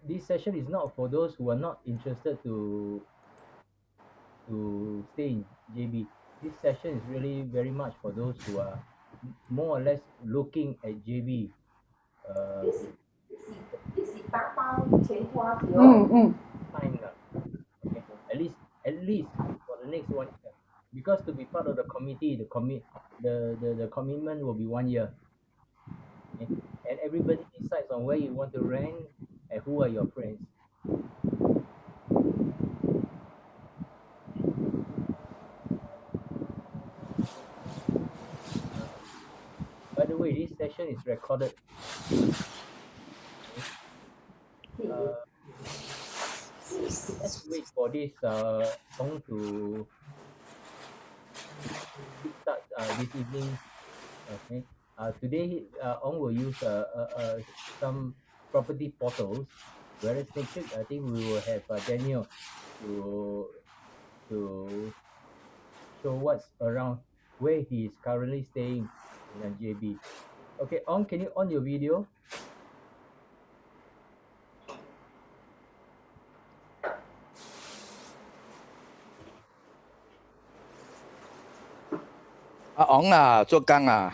this session is not for those who are not interested to stay in JB. This session is really very much for those who are more or less looking at JB. Uh, 嗯嗯 time lah. Okay, at least for the next 1 year, because to be part of the committee, the commitment will be 1 year. Okay? And everybody decides on where you want to rank and who are your friends. By the way, this session is recorded. Okay? Uh, let's wait for this song to start this evening. Okay. Today, Ong will use some property portals, whereas next week I think we will have Daniel to to show what's around where he is currently staying in JB. Okay, Ong, can you on your video? Ổng à, 做工啊。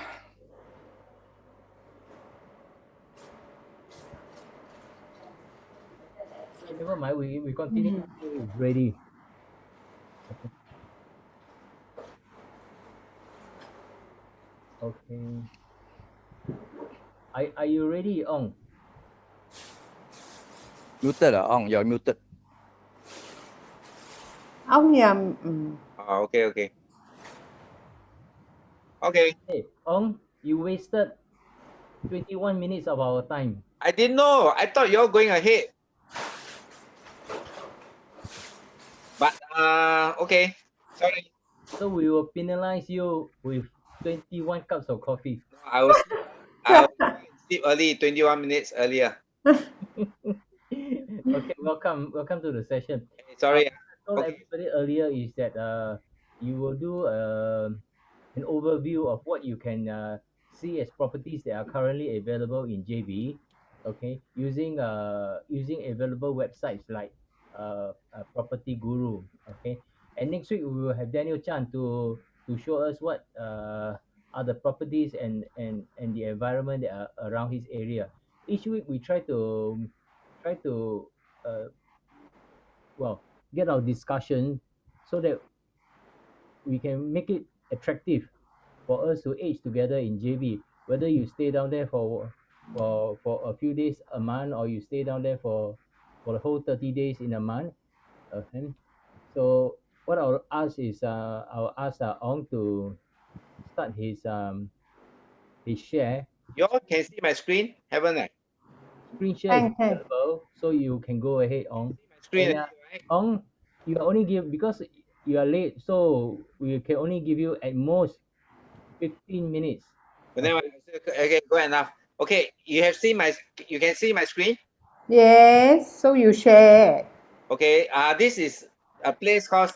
Okay, never mind. We continue until it's ready. Okay. Okay. Are you ready, Ong? Muted à, Ổng, you're muted. Ông nhà Okay. Okay. Hey, Ong, you wasted 21 minutes of our time. I didn't know. I thought you're going ahead. But okay. Sorry. So we will penalize you with 21 cups of coffee. I will sleep early, 21 minutes earlier. Okay, welcome to the session. Sorry. I told Okay. everybody earlier is that you will do an overview of what you can see as properties that are currently available in JB. Okay, using available websites like Property Guru. Okay, and next week we will have Daniel Chan to show us what are the properties and the environment that are around his area. Each week we try to uh, well, get our discussion so that we can make it attractive for us to age together in JB. Whether you stay down there for a few days a month, or you stay down there for the whole 30 days in a month. Okay. So what I'll ask is I'll ask Ong to start his share. You all can see my screen, haven't I? Screen share is Khang Khang. available, so you can go ahead, Ong. My screen, And right? Ong, you only give, because you are late, so we can only give you at most 15 minutes. Okay, good enough. Okay, you can see my screen. Yes, so you share. Okay, this is a place called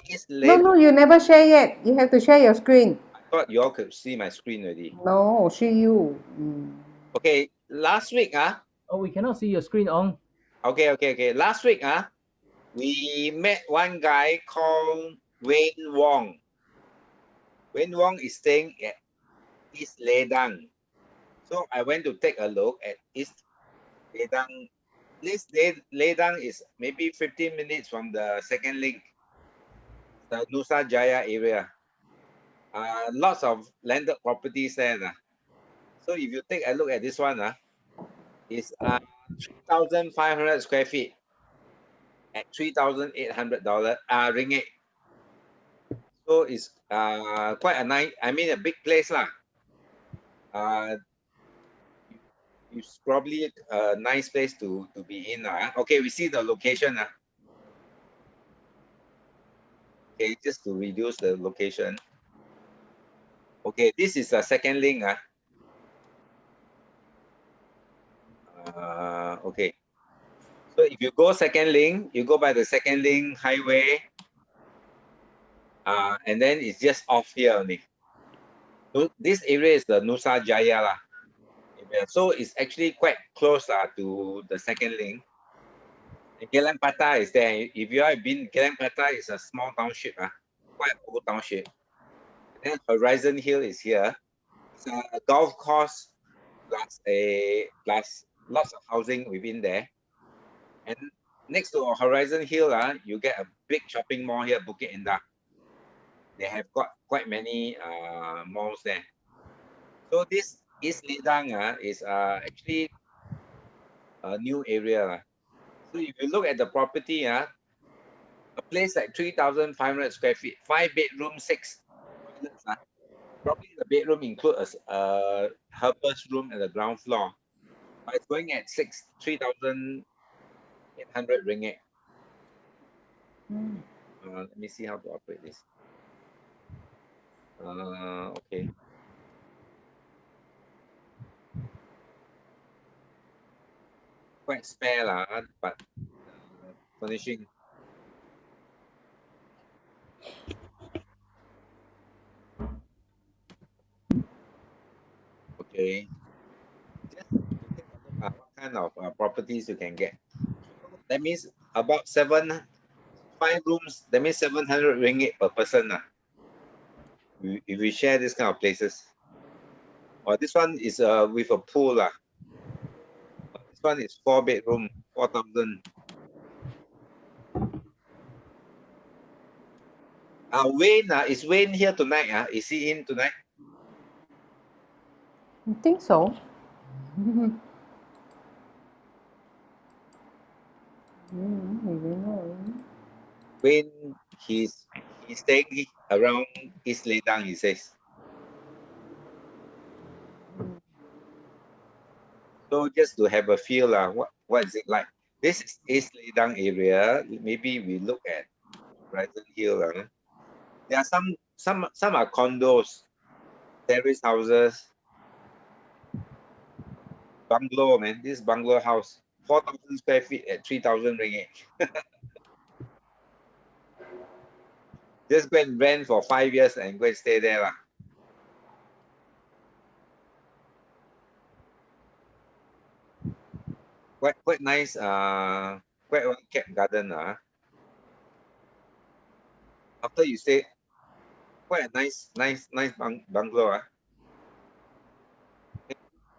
East No, Lake. no, you never share yet. You have to share your screen. I thought you all could see my screen already. No, see you. Okay, last week Oh, we cannot see your screen, Ong. okay. Last week we met one guy called Wayne Wong. Wayne Wong is staying at East Ledang. So I went to take a look at East Ledang. This Ledang is maybe 15 minutes from the second link, the Nusa Jaya area. Lots of landed properties there. So if you take a look at this one, it's 3,500 square feet at $3,800 ringgit. So it's quite a nice, I mean a big place lah. It's probably a nice place to be in. Okay, we see the location. Okay, just to reduce the location. Okay, this is a second link. Okay. So if you go second link, you go by the second link highway. And then it's just off here only. So this area is the Nusa Jaya lah. Yeah, so it's actually quite close to the second link. And Geylang Patah is there. If you have been, Geylang Patah is a small township, quite old township. Then Horizon Hill is here. It's a golf course plus lots of housing within there. And next to Horizon Hill, you get a big shopping mall here, Bukit Indah. They have got quite many malls there. So this East Ledang is actually a new area. So if you look at the property, a place like 3,500 square feet, 5 bedrooms, 6 toilets. Probably the bedroom includes a helper's room at the ground floor. But it's going at 3,800 ringgit. Let me see how to operate this. Okay. Quite spare but furnishing. Okay. Just to take a look at what kind of properties you can get. That means about 5 rooms. That means 700 ringgit per person. If we share this kind of places. Or this one is with a pool. This one is 4 bedroom, 4,000. Wayne, is Wayne here tonight? Is he in tonight? I think so. Wayne, he's staying around East Ledang, he says. So just to have a feel, what is it like? This is East Ledang area. Maybe we look at Horizon Hill. There are some are condos, terrace houses, bungalow, man. This bungalow house, 4,000 square feet at 3,000 ringgit. Just go and rent for 5 years and go and stay there. Quite nice, quite well kept garden. After you stay, quite a nice bungalow.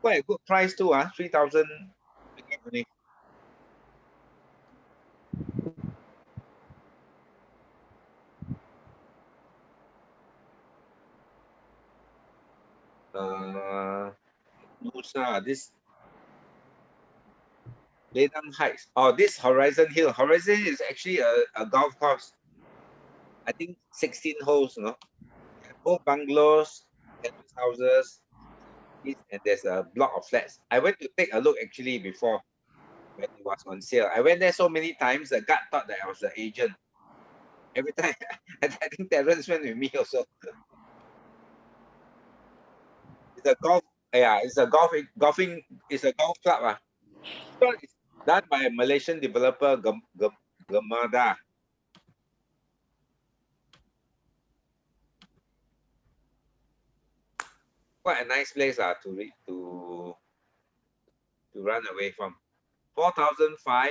Quite a good price too. 3,000 only. Nusa, this Ledang Heights. Oh, this Horizon Hill. Horizon Hill is actually a golf course. I think 16 holes, both bungalows, terrace houses, and there's a block of flats. I went to take a look actually before when it was on sale. I went there so many times, the guard thought that I was the agent. Every time, I think Terrence went with me also. It's a golf, it's a it's a golf club. It's done by a Malaysian developer, Gemada. Quite a nice place to run away from. 4,005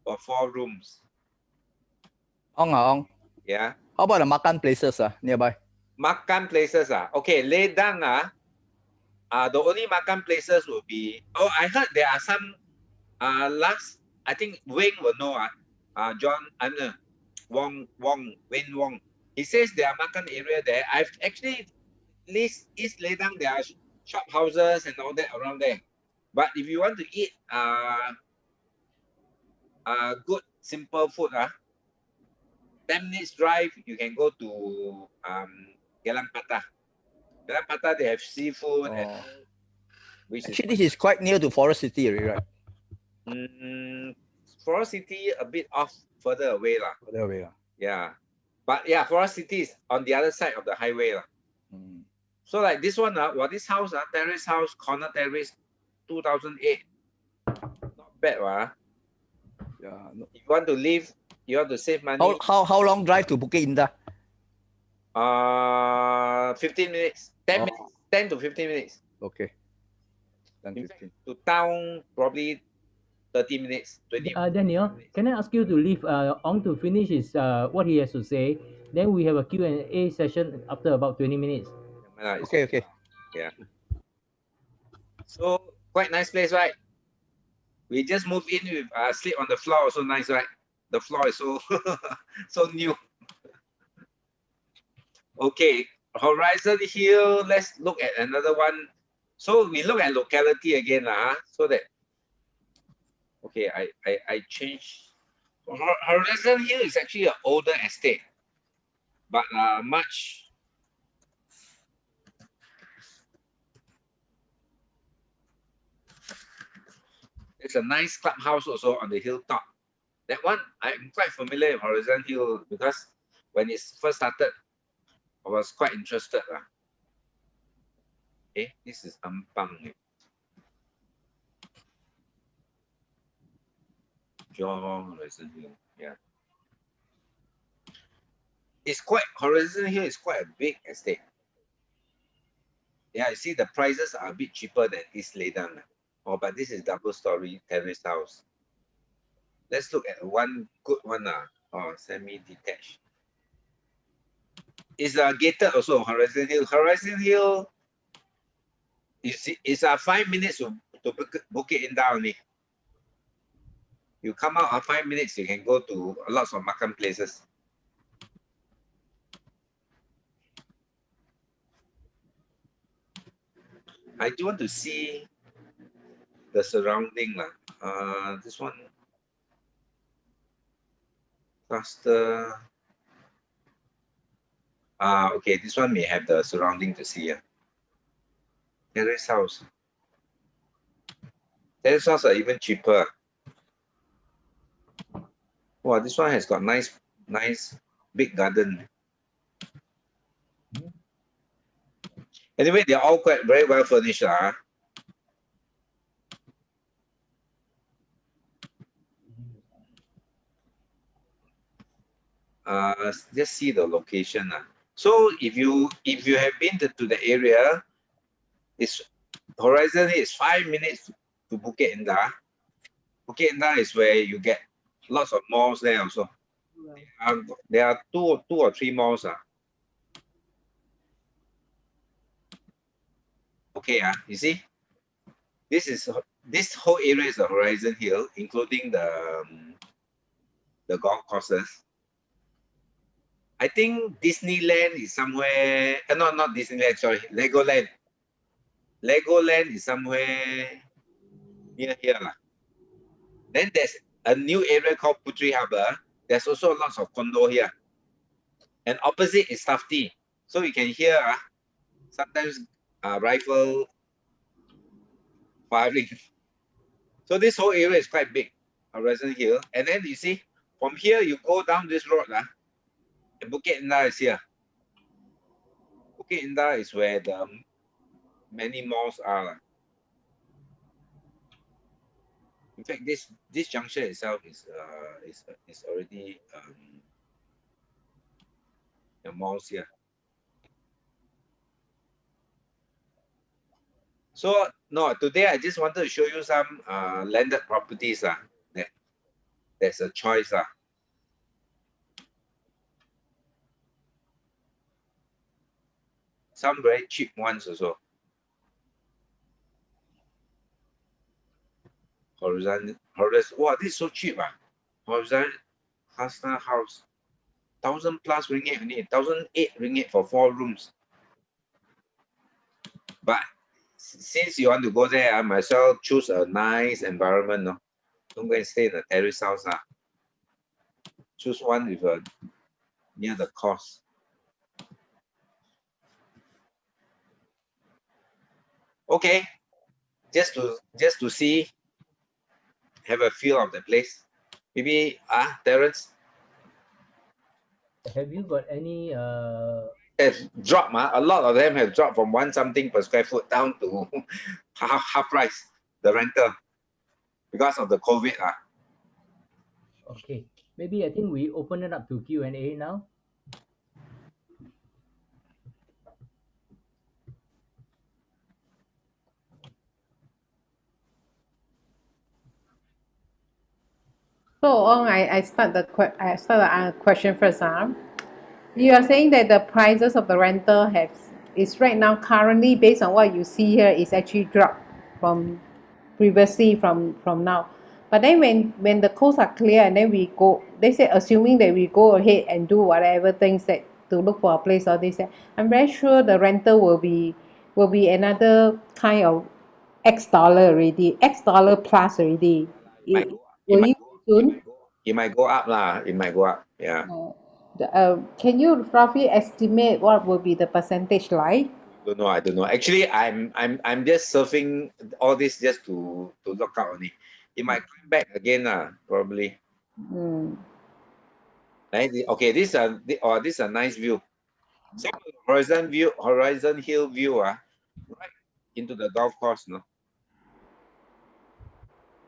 for 4 rooms. Ong. Yeah. How about the makan places nearby? Makan places okay, Ledang the only makan places will be, I heard there are some I think Wayne will know John Wayne Wong. He says there are makan area there. I've actually East Ledang, there are shop houses and all that around there. But if you want to eat good simple food 10 minutes drive, you can go to Geylang Patah. Geylang Patah, they have seafood. Actually, this is quite near to Forest City, right? Forest City a bit off further away. Further away. Yeah. But yeah, Forest City is on the other side of the highway. So like this one, this house, terrace house, corner terrace, 2008. Not bad. Yeah. No. If you want to live, you have to save money. How long drive to Bukit Indah? 15 minutes. 10 minutes. 10 to 15 minutes. Okay. In fact, to town probably 30 minutes, 20 Daniel, minutes. can I ask you to leave Ong to finish his what he has to say? Then we have a Q&A session after about 20 minutes. It's Okay, okay. Yeah. So quite nice place, right? We just moved in with sleep on the floor, also nice, right? The floor is so so new. Okay, Horizon Hill. Let's look at another one. So we look at locality again, so that okay, I changed. Horizon Hill is actually an older estate, but much. There's a nice clubhouse also on the hilltop. That one I'm quite familiar with Horizon Hill because when it first started, I was quite interested. Okay, this is Ampang. Johor Horizon Hill. Yeah. It's quite Horizon Hill is quite a big estate. Yeah, I see the prices are a bit cheaper than East Ledan. Oh, but this is double story terrace house. Let's look at one good one or semi-detached. It's gated also, Horizon Hill. Horizon Hill is 5 minutes to Bukit Indah only. You come out 5 minutes, you can go to lots of makan places. I do want to see the surrounding. This one, cluster. Okay, this one may have the surrounding to see. Terrace house. Terrace house are even cheaper. Wow, this one has got nice big garden. Anyway, they're all quite very well furnished. Just see the location. So if you have been to the area, it's Horizon is 5 minutes to Bukit Indah. Bukit Indah is where you get lots of malls there also. There are two or three malls. Okay, you see, this whole area is the Horizon Hill, including the golf courses. I think Disneyland is somewhere. No, not Disneyland. Sorry, Legoland. Legoland is somewhere near here. Then there's a new area called Putri Harbour. There's also lots of condo here. And opposite is Safety. So you can hear sometimes rifle firing. So this whole area is quite big, Horizon Hill. And then you see, from here you go down this road, and Bukit Indah is here. Bukit Indah is where the many malls are. In fact, this junction itself is already the malls here. So no, today I just wanted to show you some landed properties that there's a choice. Some very cheap ones also. Horizon. Wow, this is so cheap. Horizon Hasna House. 1,000 plus ringgit only. 1,008 ringgit for 4 rooms. But since you want to go there, I might as well choose a nice environment. No? Don't go and stay in a terrace house. Choose one with a near the coast. Okay, just to see, have a feel of the place. Maybe Terence Have you got any have dropped. A lot of them have dropped from 1 something per square foot down to half price the rental because of the COVID. okay, maybe I think we open it up to Q&A now. So I start the question first. You are saying that the prices of the rental is right now currently based on what you see here is actually dropped from previously from now. But then when the coasts are clear and then we go, they say assuming that we go ahead and do whatever things that to look for a place or this, I'm very sure the rental will be another kind of X dollar already, X dollar plus already. It might go up. Will you soon? It might go up lah. It might go up. Yeah. Can you roughly estimate what will be the percentage like? Don't know. I don't know. Actually, I'm just surfing all this just to look out only. It might come back again lah. Probably. Mm. Right? Okay. This is a nice view. So Horizon Hill view. Right into the golf course. No.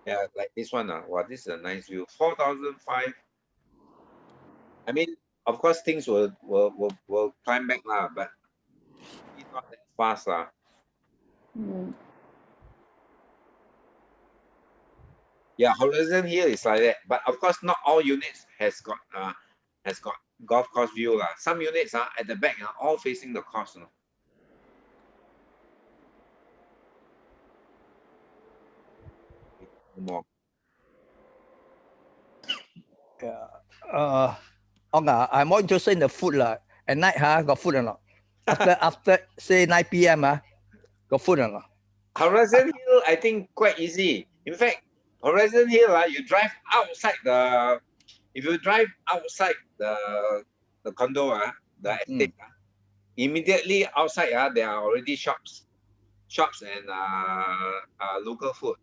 Yeah, like this one. Wow, this is a nice view. 4,005. I mean, of course, things will climb back lah, but it's not that fast lah. Mm. Yeah, Horizon Hill is like that, but of course, not all units has got golf course view lah. Some units are at the back are all facing the course. No? More. Yeah. I'm more interested in the food lah. At night, got food or not? After say 9 p.m. Got food or not? Horizon Hill, I think quite easy. In fact, Horizon Hill, you drive outside if you drive outside the condo, the estate, immediately outside, there are already shops and local food.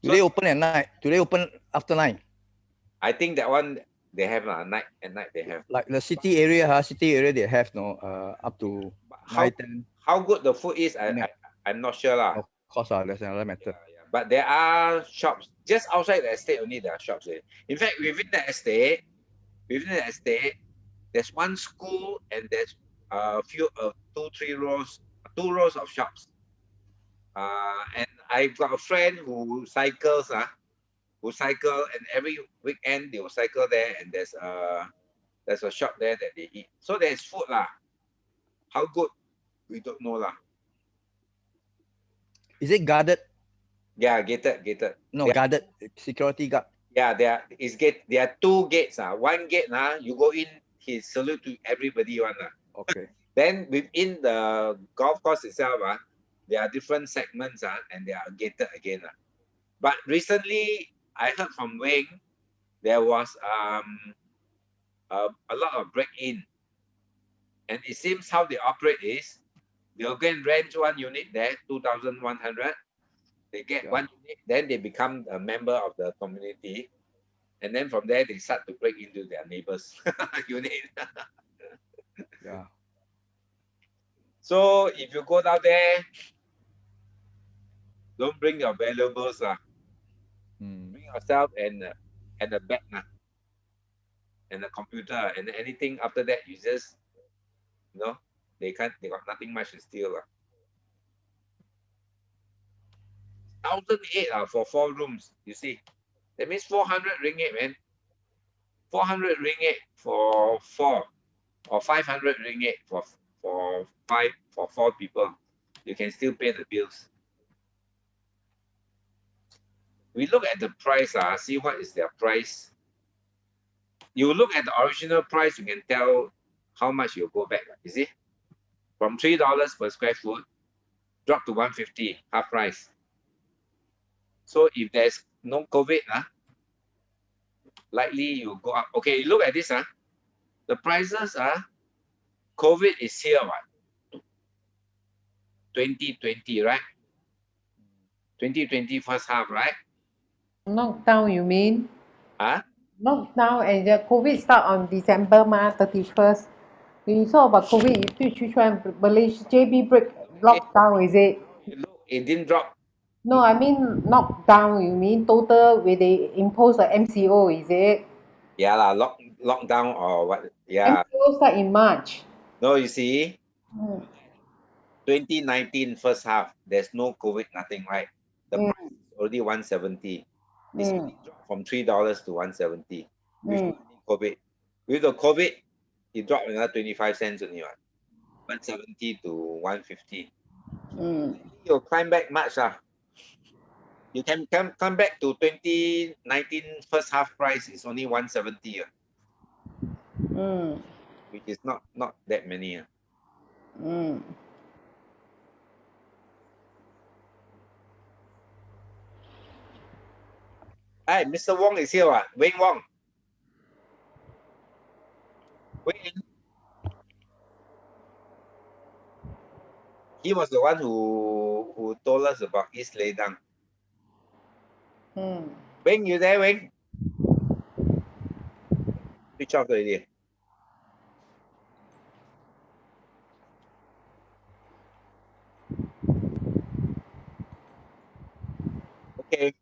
Do they open at night? Do they open after 9? I think that one they have at night they have. Like the city area they have up to 9, 10. How good the food is, I'm not sure lah. Of course, that's another matter. Yeah. But there are shops just outside the estate. Only there are shops there. In fact, within the estate, there's one school and there's a few 2 rows of shops. And I've got a friend who cycles, and every weekend they will cycle there, and there's a shop there that they eat. So there's food lah. How good, we don't know lah. Is it guarded? Yeah, gated. No, guarded. Security guard. Yeah, there are 2 gates. One gate, you go in, he salute to everybody one. Okay. Then within the golf course itself, there are different segments, and they are gated again. But recently, I heard from Wing, there was a lot of break-in. And it seems how they operate is, they'll go and rent one unit there, 2,100. They get one unit, then they become a member of the community. And then from there, they start to break into their neighbors' unit. Yeah. So if you go down there, don't bring your valuables. Bring yourself and a bag and a computer, and anything after that, you just, they got nothing much to steal. 1,008 for 4 rooms, you see. That means 400 ringgit, man. 400 ringgit for 4, or 500 ringgit for 4 people. You can still pay the bills. We look at the price, see what is their price. You look at the original price, you can tell how much you'll go back. You see, from $3 per square foot, drop to 150, half price. So if there's no COVID, likely you go up. Okay, look at this. The prices, COVID is here, 2020, right? 2020 first half, right? Lockdown, you mean? Huh? Lockdown and the COVID start on December 31st. You saw about COVID, which one? Malaysia, JB break lockdown, is it? Look, it didn't drop. No, I mean lockdown, you mean total where they impose a MCO, is it? Yeah, lockdown or what? Yeah. MCO start in March. No, you see, Mm. 2019 first half, there's no COVID, nothing, right? The Mm. price is already 170. It's Mm. only dropped from $3 to 170 with Mm. COVID. With the COVID, it dropped another 25 cents only, 170 to 150. Mm. You'll climb back much. You can come back to 2019 first half price is only 170, Mm. which is not that many. Mm. Hi, Mr. Wong is here. Wayne Wong. Wayne, he was the one who told us about East Ledang. Mm. Wayne, you there, Wayne? Switch off already. Okay.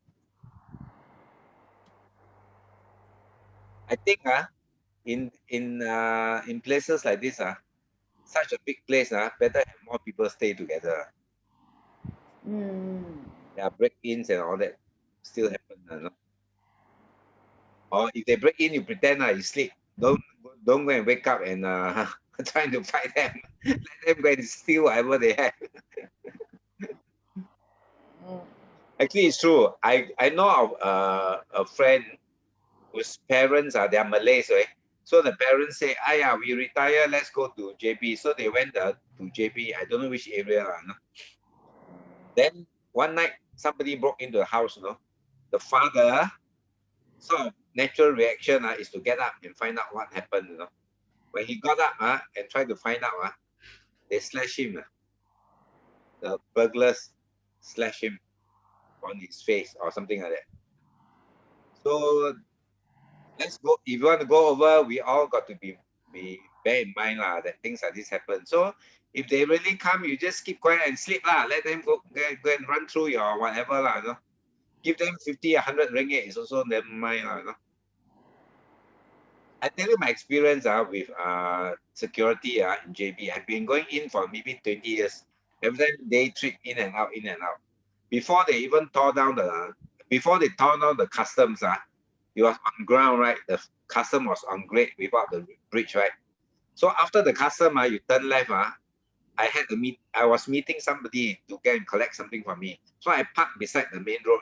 I think in places like this such a big place better have more people stay together. Mm. There are break-ins and all that still happen. No? Or if they break in, you pretend you sleep. Don't go and wake up and trying to fight them. Let them go and steal whatever they have. Mm. Actually, it's true. I know of a friend whose parents they are Malays, right? So the parents say, "Aya, we retire. Let's go to JB." So they went to JB. I don't know which area, no? Then one night, somebody broke into the house. No, the father, sort of natural reaction is to get up and find out what happened. You know, when he got up and tried to find out, they slashed him. The burglars slashed him on his face or something like that. So let's go. If you want to go over, we all got to be bear in mind that things like this happen. So if they really come, you just keep quiet and sleep Let them go and run through your whatever no? Give them 50, 100 ringgit is also never mind no? I tell you my experience with security in JB. I've been going in for maybe 20 years. Every time day trip in and out, in and out. Before they even tore down the customs it was on ground, right? The custom was on grade without the bridge, right? So after the custom, you turn left, I was meeting somebody to go and collect something from me. So I parked beside the main road,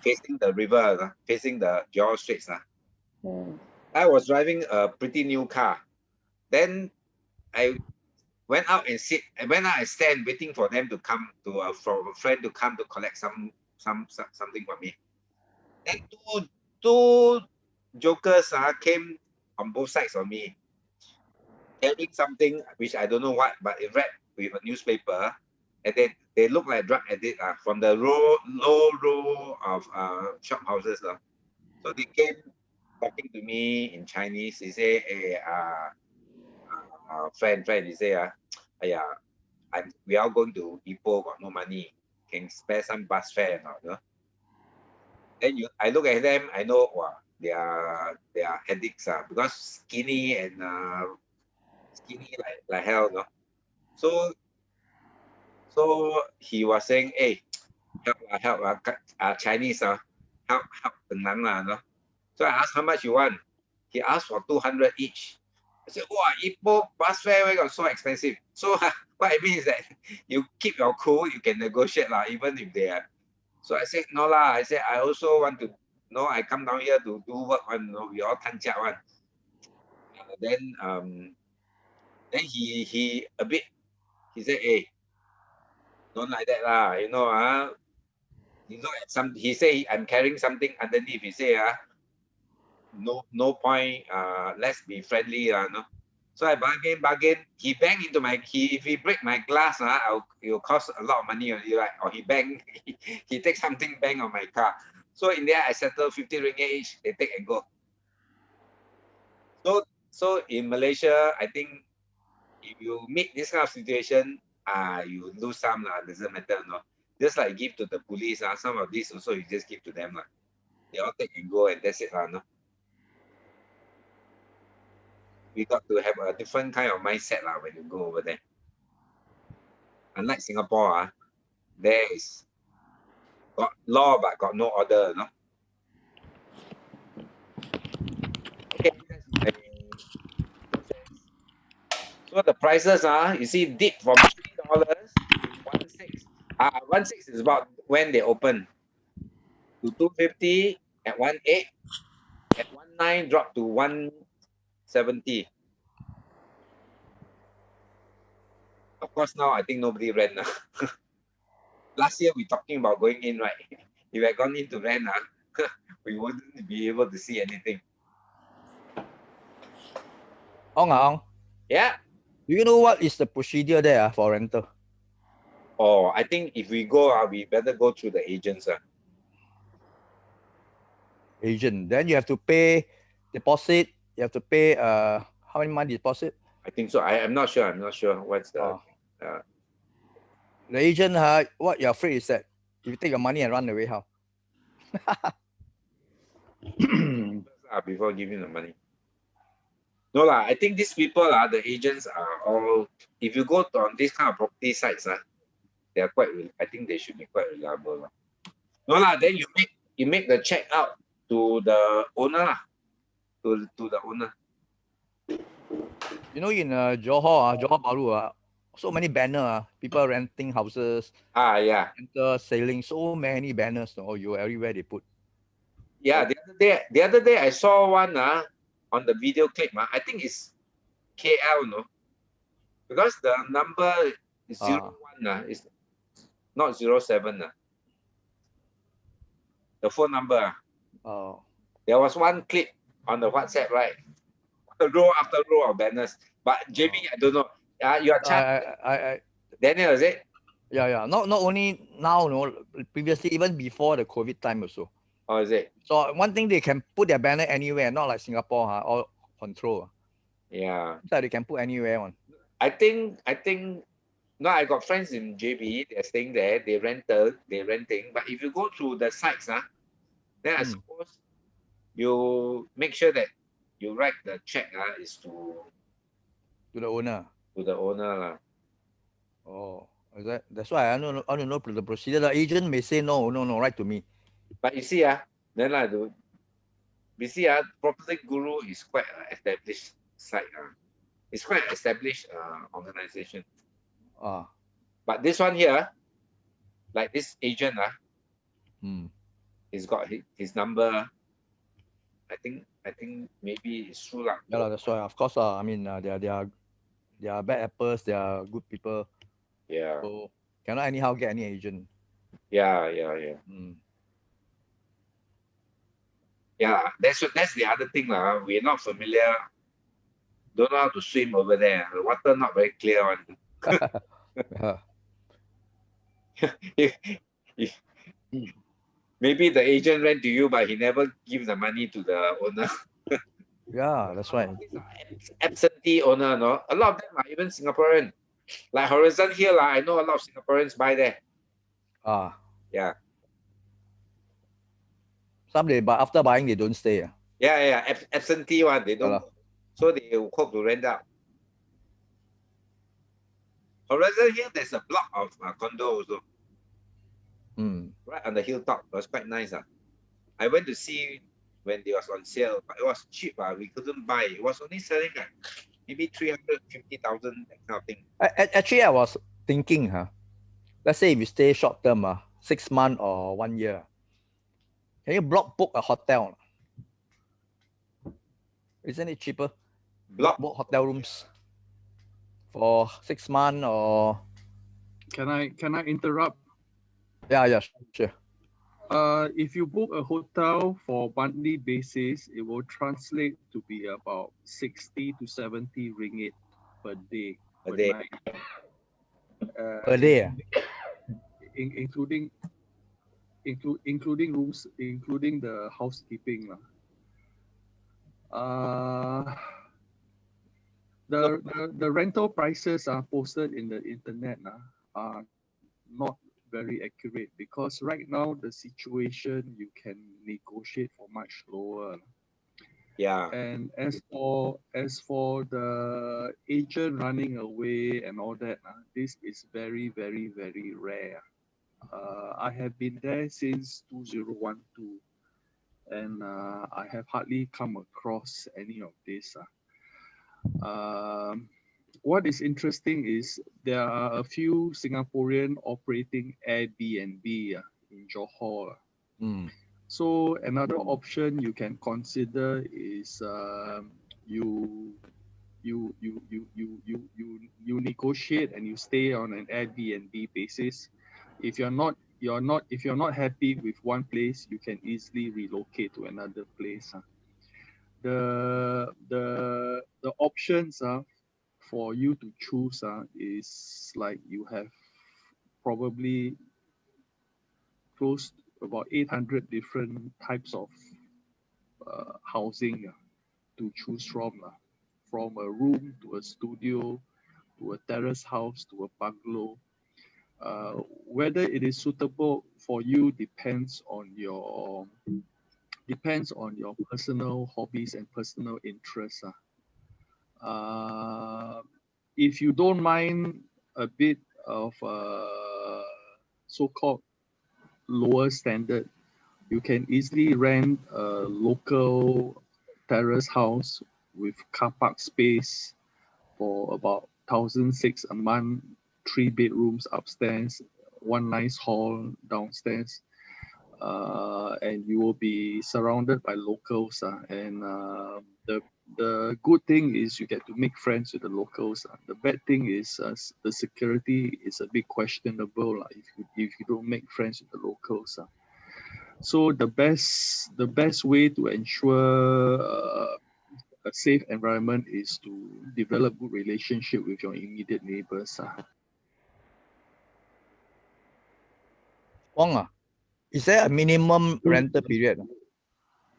facing the river, facing the Johor Straits. Mm. I was driving a pretty new car. Then I went out and stand waiting for them to come for a friend to come to collect something from me. Then two jokers came on both sides of me, carrying something which I don't know what, but it wrapped with a newspaper, and then they look like drug addicts from the low row of shop houses. So they came talking to me in Chinese. They say, "Hey, friend," he say, "Aya, we are going to Ipoh, got no money. Can spare some bus fare or not?" You know? Then I look at them, I know, wow, they are addicts because skinny and skinny like hell, no? So he was saying, "Hey, help Chinese help no?" So I asked how much you want. He asked for 200 each. I said, "Wow, Ipoh bus fare where got so expensive?" So what I mean is that you keep your cool, you can negotiate even if they are. So I said, "No lah." I said, "I also want to I come down here to do work one. We all tanjak one." Then he a bit he said, "Hey, don't like that lah. You know he say I'm carrying something underneath. He say no point. Let's be friendly no." So I bargain. He bang into if he break my glass it'll cost a lot of money already, right? Or he bang he take something bang on my car. So in there I settle 50 ringgit each. They take and go. So in Malaysia, I think if you meet this kind of situation, you lose some doesn't matter no. Just like give to the police some of these also you just give to them They all take and go and that's it no. We got to have a different kind of mindset when you go over there. Unlike Singapore, there is got law but got no order, no? So the prices you see dip from $3 to 1.6. 1.6 is about when they open to 250 at 1.8, at 1.9 drop to 1.70. Of course, now I think nobody rent now. Last year we talking about going in, right? If I gone into rent, we wouldn't be able to see anything. Ong, Yeah. do you know what is the procedure there for rental? Oh, I think if we go, we better go through the agents. Agent. Then you have to pay deposit. You have to pay how many month deposit? I think so. I'm not sure. I'm not sure what's the. The agent, what you're afraid is that if you take your money and run away, how? Before giving the money. No lah. I think these people the agents are all. If you go on this kind of property sites they are quite. I think they should be quite reliable lah. No lah. Then you make the check out to the owner lah. To the owner. You know, in Johor, Johor Bahru, so many banners, people renting houses, Yeah. enter sailing, so many banners. Oh, you everywhere they put. Yeah, the other day I saw one on the video clip. I think it's KL, no? Because the number is 01, it's not 07. The phone number. Oh. There was one clip on the WhatsApp, right? Row after row of banners. But JB, I don't know. You are I Daniel, is it? Yeah. Not only now, no, previously, even before the COVID time also. Oh, is it? So one thing, they can put their banner anywhere, not like Singapore, all control. Yeah. So they can put anywhere on. I think no, I got friends in JB, they're staying there, they're renting. But if you go through the sites, then I suppose you make sure that you write the check is to the owner. To the owner lah. Oh, is that's why I don't know the procedure. The agent may say no, write to me. But you see then I do. You see Property Guru is quite an established site. It's quite an established organization. But this one here, like this agent he's got his number. I think maybe it's true lah. Yeah, that's why. Of course, I mean, they are bad apples. They are good people. Yeah. So cannot anyhow get any agent. Yeah. Yeah, that's the other thing lah. We're not familiar. Don't know how to swim over there. The water not very clear one. Maybe the agent rent to you, but he never give the money to the owner. Yeah, that's right. Absentee owner, no. A lot of them are even Singaporean. Like Horizon Hill, I know a lot of Singaporeans buy there. Yeah. Some but after buying they don't stay. Yeah. Absentee one, they don't. So they hope to rent out. Horizon Hill, there's a block of condo also. Right on the hilltop. It was quite nice. I went to see when they was on sale, but it was cheap. We couldn't buy. It was only selling maybe 350,000, that kind of thing. Actually, I was thinking, let's say if you stay short term, 6 months or 1 year, can you block book a hotel? Isn't it cheaper? Block book hotel rooms for 6 months or? Can I interrupt? Yeah, sure. If you book a hotel for monthly basis, it will translate to be about 60 to 70 ringgit per day. Per day. Night. Per day. Including rooms, including the housekeeping. The rental prices are posted in the internet are not very accurate, because right now the situation, you can negotiate for much lower. Yeah. And as for the agent running away and all that, this is very, very, very rare. I have been there since 2012, and I have hardly come across any of this. what is interesting is there are a few Singaporean operating Airbnb in Johor. Mm. So another option you can consider is you negotiate and you stay on an Airbnb basis. If you're not happy with one place, you can easily relocate to another place. The options for you to choose is like you have probably close to about 800 different types of housing to choose from a room to a studio to a terrace house to a bungalow. Whether it is suitable for you depends on your personal hobbies and personal interests. If you don't mind a bit of so-called lower standard, you can easily rent a local terrace house with car park space for about 1,600 a month, 3 bedrooms upstairs, one nice hall downstairs, and you will be surrounded by locals. And the good thing is you get to make friends with the locals. The bad thing is the security is a bit questionable if you don't make friends with the locals. So the best way to ensure a safe environment is to develop good relationship with your immediate neighbors. Wong, is there a minimum rental period?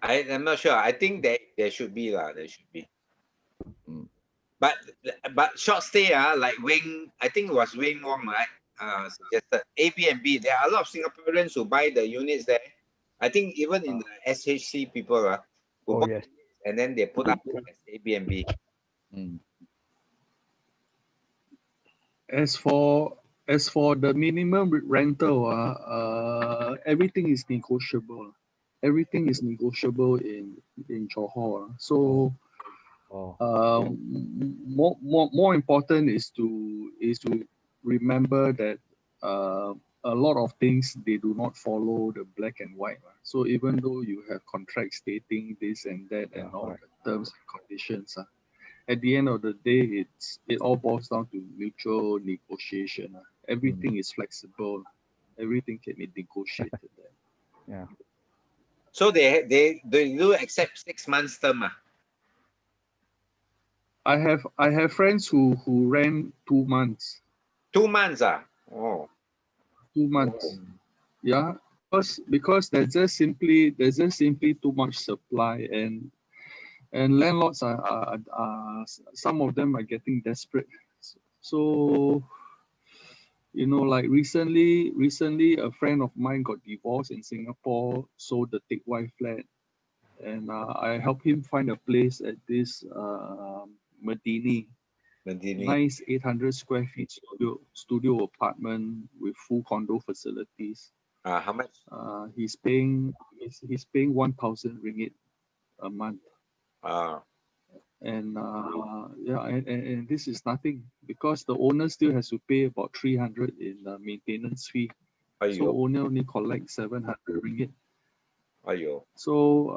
I'm not sure. I think there should be lah. There should be. Mm. But short stay like Wing, I think it was Wing Wong, right? Suggested Airbnb. There are a lot of Singaporeans who buy the units there. I think even in the SHC people who Oh, bought yes. and then they put up as Airbnb. Mm. As for the minimum rental, everything is negotiable. Everything is negotiable in Johor. So Oh. more important is to remember that a lot of things they do not follow the black and white. So even though you have contracts stating this and that and all correct. the terms and conditions, at the end of the day, it all boils down to mutual negotiation. Everything is flexible. Everything can be negotiated. Yeah. So they do accept 6 months term. I have friends who rent 2 months. 2 months. Oh. 2 months. Yeah, because there's just simply too much supply, and landlords are some of them are getting desperate. So like recently a friend of mine got divorced in Singapore, sold the Teck Whye flat, and I helped him find a place at this Medini. Nice 800 square feet studio apartment with full condo facilities. How much? He's paying 1,000 ringgit a month. And and this is nothing because the owner still has to pay about 300 in maintenance fee. So owner only collect 700 ringgit. So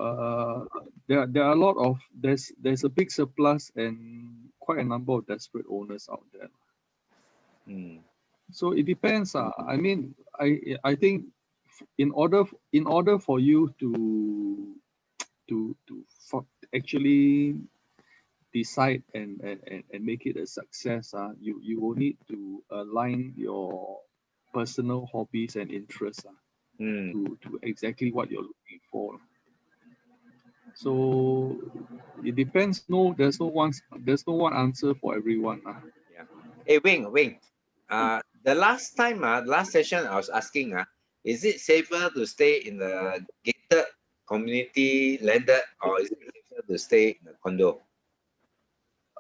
there are a lot of there's a big surplus and quite a number of desperate owners out there. So it depends. I mean, I think in order for you to actually decide and make it a success, you will need to align your personal hobbies and interests to exactly what you're looking for. So it depends. There's no one answer for everyone. Yeah. Hey, Wing. The last time, last session, I was asking, is it safer to stay in the gated community landed or is it safer to stay in a condo?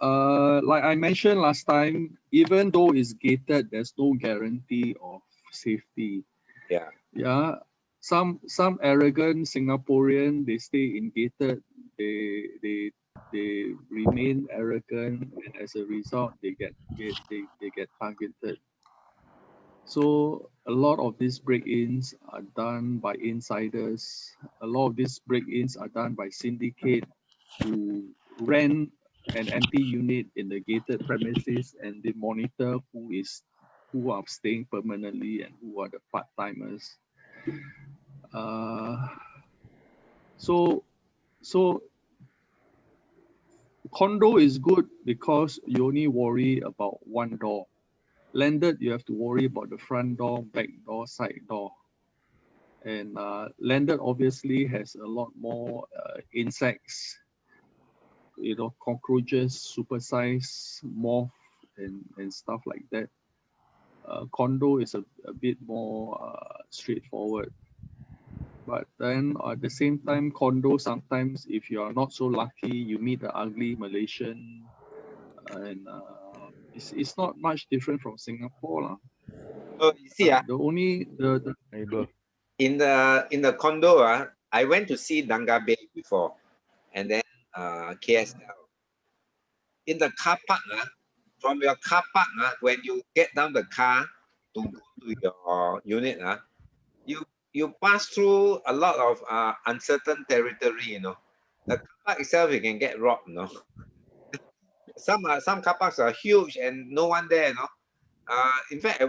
Like I mentioned last time, even though it's gated, there's no guarantee of safety. Yeah. Yeah. Some arrogant Singaporean, they stay in gated, they they remain arrogant, and as a result, they get targeted. So a lot of these break-ins are done by insiders. A lot of these break-ins are done by syndicate who rent an empty unit in the gated premises, and they monitor who are staying permanently and who are the part-timers. So condo is good because you only worry about one door. Landed, you have to worry about the front door, back door, side door. And landed obviously has a lot more insects, cockroaches, supersize, moth, and stuff like that. Condo is a bit more straightforward. But then at the same time, condo, sometimes if you are not so lucky, you meet an ugly Malaysian, and it's not much different from Singapore. So you see, The only the Neighbor. in the condo, I went to see Danga Bay before, and then KSL. In the car park, from your car park, when you get down the car to go to your unit, you pass through a lot of uncertain territory. The car park itself, you can get robbed. Some car parks are huge and no one there. In fact, I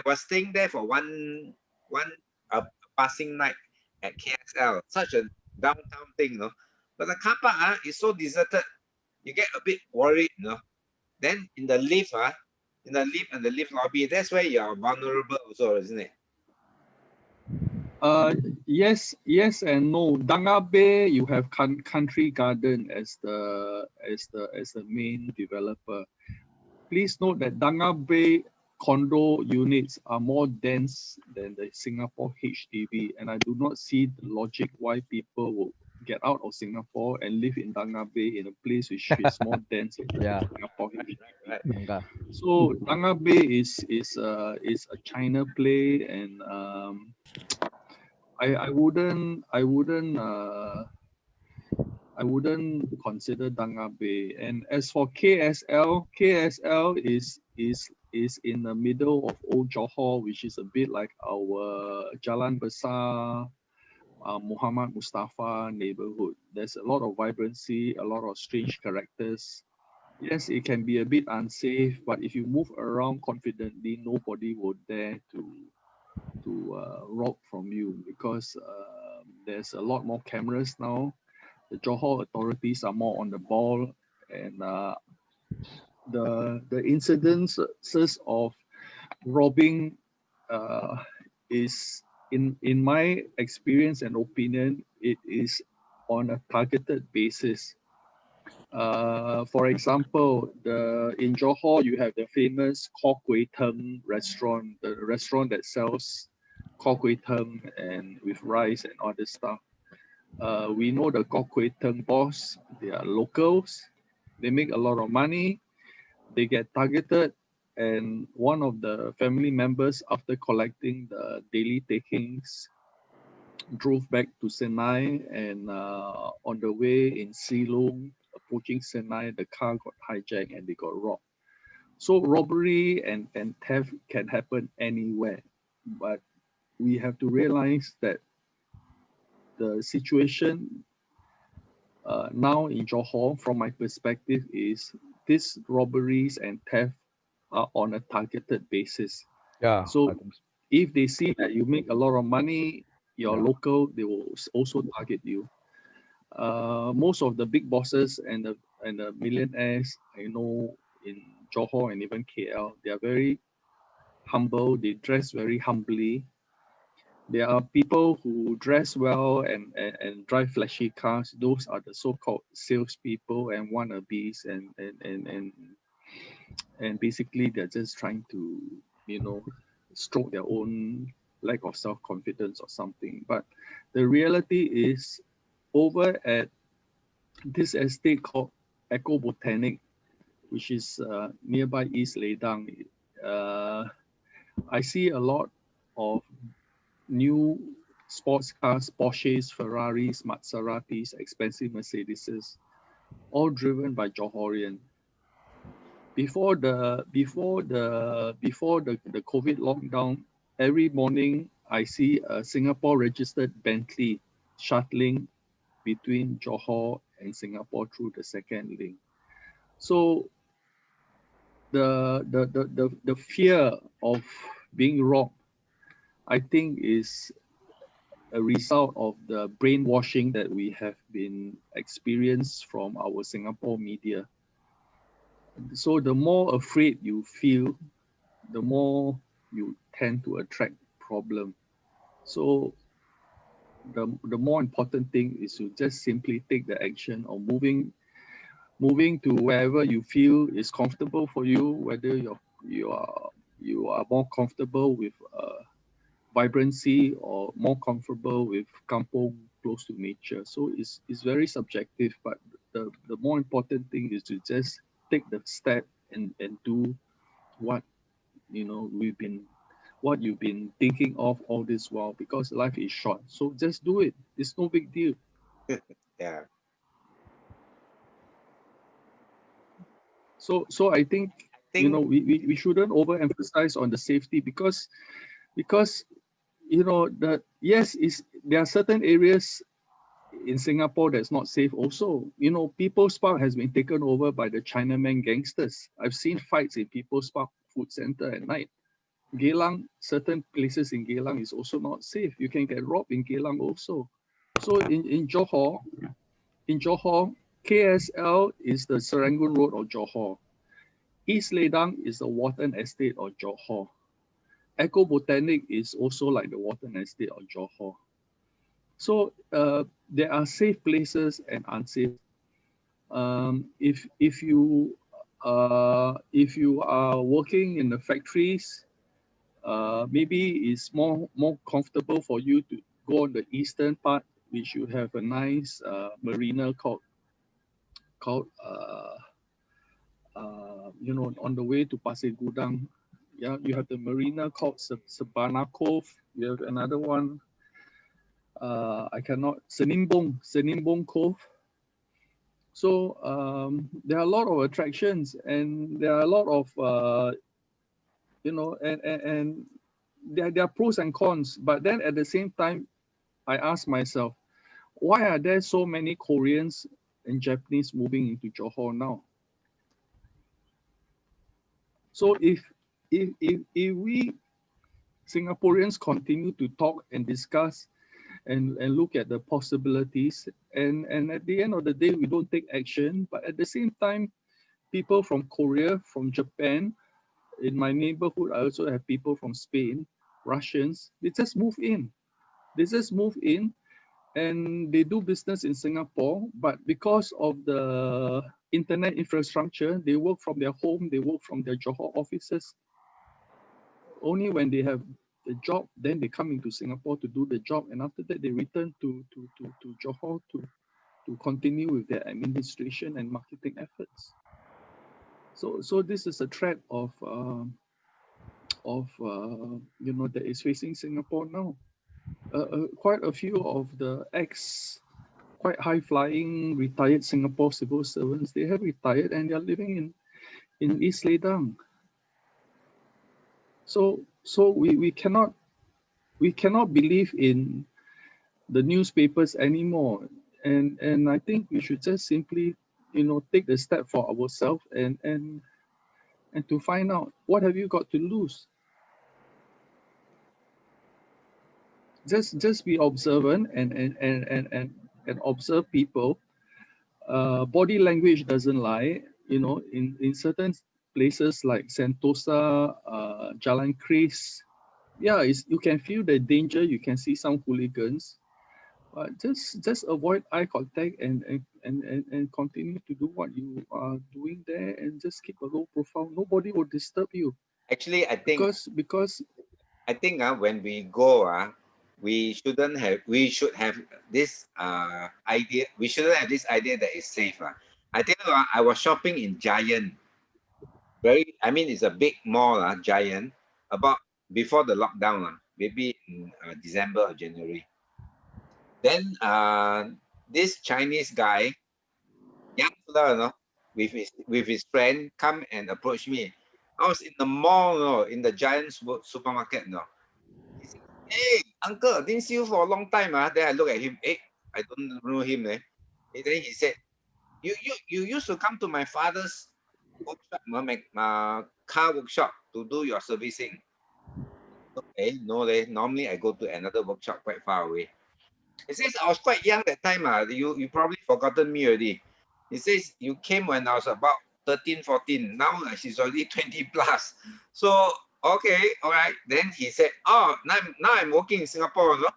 was staying there for one passing night at KSL, such a downtown thing, But the car park is so deserted, you get a bit worried, Then in the lift, and the lift lobby, that's where you are vulnerable also, isn't it? Yes and no. Danga Bay, you have Country Garden as the main developer. Please note that Danga Bay condo units are more dense than the Singapore HDB, and I do not see the logic why people will get out of Singapore and live in Danga Bay in a place which is more dense than Yeah. Singapore HDB. Right. So Danga Bay is a China play, and I wouldn't consider Danga Bay. And as for KSL is in the middle of Old Johor, which is a bit like our Jalan Besar, Muhammad Mustafa neighborhood. There's a lot of vibrancy, a lot of strange characters. Yes, it can be a bit unsafe, but if you move around confidently, nobody will dare to rob from you, because there's a lot more cameras now. The Johor authorities are more on the ball, and the incidences of robbing is, in my experience and opinion, it is on a targeted basis. For example, in Johor, you have the famous Kok Kway Teng restaurant, the restaurant that sells Kok Kway Teng and with rice and all this stuff. We know the Kok Kway Teng boss. They are locals. They make a lot of money. They get targeted, and one of the family members, after collecting the daily takings, drove back to Senai, and on the way in Silong, approaching Senai, the car got hijacked and they got robbed. So robbery and theft can happen anywhere, but we have to realize that the situation now in Johor, from my perspective, is these robberies and theft are on a targeted basis. Yeah. So I think so. if they see that you make a lot of money, you're Yeah. local, they will also target you. Most of the big bosses and the millionaires I know in Johor and even KL, they are very humble. They dress very humbly. There are people who dress well and drive flashy cars. Those are the so-called salespeople and wannabes, and basically they're just trying to, stroke their own lack of self-confidence or something. But the reality is, over at this estate called Eco Botanic, which is nearby East Ledang, I see a lot of new sports cars, Porsches, Ferraris, Maseratis, expensive Mercedeses, all driven by Johorian. Before the COVID lockdown, every morning I see a Singapore registered Bentley shuttling between Johor and Singapore through the second link. So the fear of being robbed, I think, is a result of the brainwashing that we have been experienced from our Singapore media. So the more afraid you feel, the more you tend to attract problem. So the more important thing is to just simply take the action of moving to wherever you feel is comfortable for you, whether you are more comfortable with vibrancy or more comfortable with kampong close to nature. So it's very subjective, but the more important thing is to just take the step and do what what you've been thinking of all this while, because life is short. So just do it. It's no big deal. Yeah. So I think we shouldn't overemphasize on the safety because that yes, there are certain areas in Singapore that's not safe also. People's Park has been taken over by the Chinaman gangsters. I've seen fights in People's Park Food Center at night. Geylang, certain places in Geylang is also not safe. You can get robbed in Geylang also. So in Johor, KSL is the Serangoon Road of Johor. East Ledang is the Watten Estate of Johor. Eco Botanic is also like the Watten Estate of Johor. So there are safe places and unsafe. If you are working in the factories, maybe it's more comfortable for you to go on the eastern part, which you have a nice marina called on the way to Pasir Gudang. Yeah, you have the marina called Sabana Cove. You have another one. Senimbong Cove. So there are a lot of attractions, and there are a lot of and there are pros and cons. But then at the same time, I ask myself, why are there so many Koreans and Japanese moving into Johor now? So if we Singaporeans continue to talk and discuss and look at the possibilities, and at the end of the day, we don't take action, but at the same time, people from Korea, from Japan, in my neighborhood, I also have people from Spain, Russians, they just move in. And they do business in Singapore, but because of the internet infrastructure, they work from their home, they work from their Johor offices. Only when they have the job, then they come into Singapore to do the job, and after that they return to Johor to continue with their administration and marketing efforts. So this is a threat of that is facing Singapore now. Quite a few of the quite high-flying retired Singapore civil servants, they have retired and they are living in East Ledang. So we cannot believe in the newspapers anymore, and I think we should just simply take the step for ourselves and to find out what have you got to lose. Just be observant and observe people. Body language doesn't lie. In certain places like Sentosa, Jalan Kris, yeah, you can feel the danger. You can see some hooligans, but just avoid eye contact and continue to do what you are doing there, and just keep a low profile. Nobody will disturb you. Actually, I think because I think when we go we should have this idea. We shouldn't have this idea that it's safe. I think I was shopping in Giant. It's a big mall, Giant, about before the lockdown, maybe in December or January. Then this Chinese guy, young fella, you know, with his friend, come and approach me. I was in the mall, you know, in the Giant supermarket, you know. He said, "Hey, uncle, didn't see you for a long time." Then I look at him. Hey, I don't know him. Eh. Then he said, you used to come to my father's workshop, car workshop to do your servicing. Okay, no, normally I go to another workshop quite far away. He says, I was quite young that time. You probably forgotten me already. He says, you came when I was about 13, 14. Now she's already 20 plus. So, okay, all right. Then he said, oh, now I'm working in Singapore. No?